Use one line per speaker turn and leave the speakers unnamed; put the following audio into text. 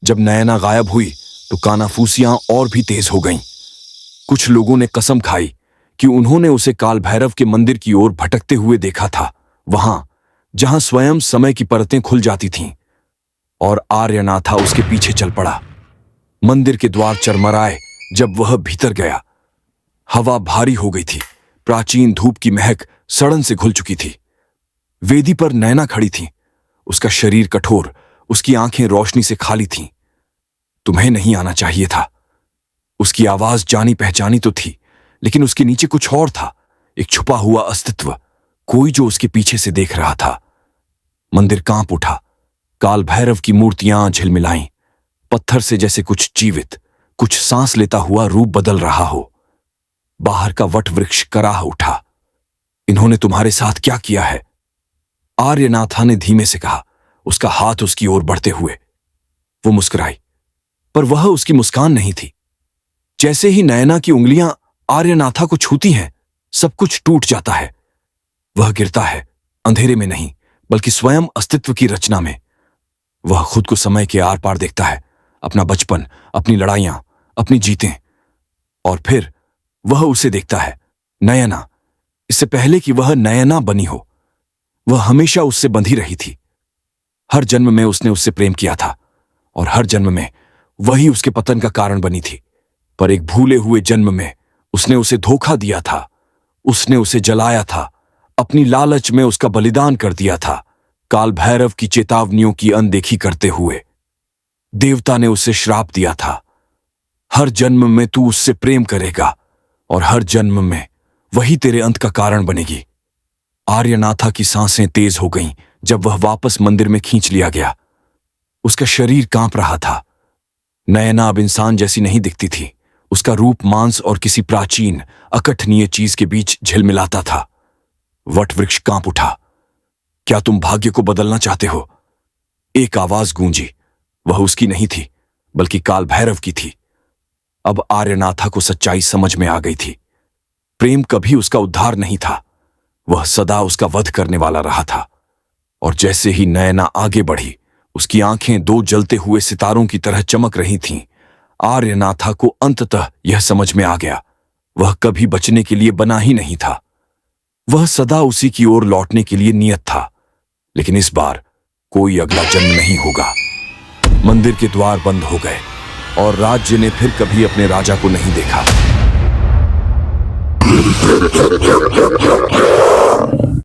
जब नयना गायब हुई तो कानाफूसियां और भी तेज हो गईं। कुछ लोगों ने कसम खाई कि उन्होंने उसे काल भैरव के मंदिर की ओर भटकते हुए देखा था, वहां जहां स्वयं समय की परतें खुल जाती थीं। और आर्यनाथा उसके पीछे चल पड़ा। मंदिर के द्वार चरमराए जब वह भीतर गया। हवा भारी हो गई थी, प्राचीन धूप की महक सड़न से घुल चुकी थी। वेदी पर नैना खड़ी थी, उसका शरीर कठोर, उसकी आंखें रोशनी से खाली थीं। तुम्हें नहीं आना चाहिए था। उसकी आवाज जानी पहचानी तो थी, लेकिन उसके नीचे कुछ और था, एक छुपा हुआ अस्तित्व, कोई जो उसके पीछे से देख रहा था। मंदिर कांप उठा। काल भैरव की मूर्तियां झिलमिलाईं, पत्थर से जैसे कुछ जीवित, कुछ सांस लेता हुआ रूप बदल रहा हो। बाहर का वट वृक्ष कराह उठा। इन्होंने तुम्हारे साथ क्या किया है? आर्यनाथा ने धीमे से कहा, उसका हाथ उसकी ओर बढ़ते हुए। वो मुस्कुराई, पर वह उसकी मुस्कान नहीं थी। जैसे ही नयना की उंगलियां आर्यनाथा को छूती हैं, सब कुछ टूट जाता है। वह गिरता है, अंधेरे में नहीं, बल्कि स्वयं अस्तित्व की रचना में। वह खुद को समय के आर पार देखता है, अपना बचपन, अपनी लड़ाइयां, अपनी जीतें। और फिर वह उसे देखता है, नयना, इससे पहले कि वह नयना बनी हो। वह हमेशा उससे बंधी रही थी। हर जन्म में उसने उससे प्रेम किया था, और हर जन्म में वही उसके पतन का कारण बनी थी। पर एक भूले हुए जन्म में उसने उसे धोखा दिया था। उसने उसे जलाया था, अपनी लालच में उसका बलिदान कर दिया था, काल भैरव की चेतावनियों की अनदेखी करते हुए। देवता ने उसे श्राप दिया था, हर जन्म में तू उससे प्रेम करेगा, और हर जन्म में वही तेरे अंत का कारण बनेगी। आर्यनाथा की सांसें तेज हो गईं जब वह वापस मंदिर में खींच लिया गया। उसका शरीर कांप रहा था। नयना अब इंसान जैसी नहीं दिखती थी। उसका रूप मांस और किसी प्राचीन अकथनीय चीज के बीच झिलमिलाता था। वट वृक्ष कांप उठा। क्या तुम भाग्य को बदलना चाहते हो? एक आवाज गूंजी। वह उसकी नहीं थी, बल्कि काल भैरव की थी। अब आर्यनाथा को सच्चाई समझ में आ गई थी। प्रेम कभी उसका उद्धार नहीं था, वह सदा उसका वध करने वाला रहा था। और जैसे ही नयना आगे बढ़ी, उसकी आंखें दो जलते हुए सितारों की तरह चमक रही थीं। आर्यनाथा को अंततः यह समझ में आ गया, वह कभी बचने के लिए बना ही नहीं था। वह सदा उसी की ओर लौटने के लिए नियत था, लेकिन इस बार कोई अगला जन्म नहीं होगा। मंदिर के द्वार बंद हो गए, और राज्य ने फिर कभी अपने राजा को नहीं देखा।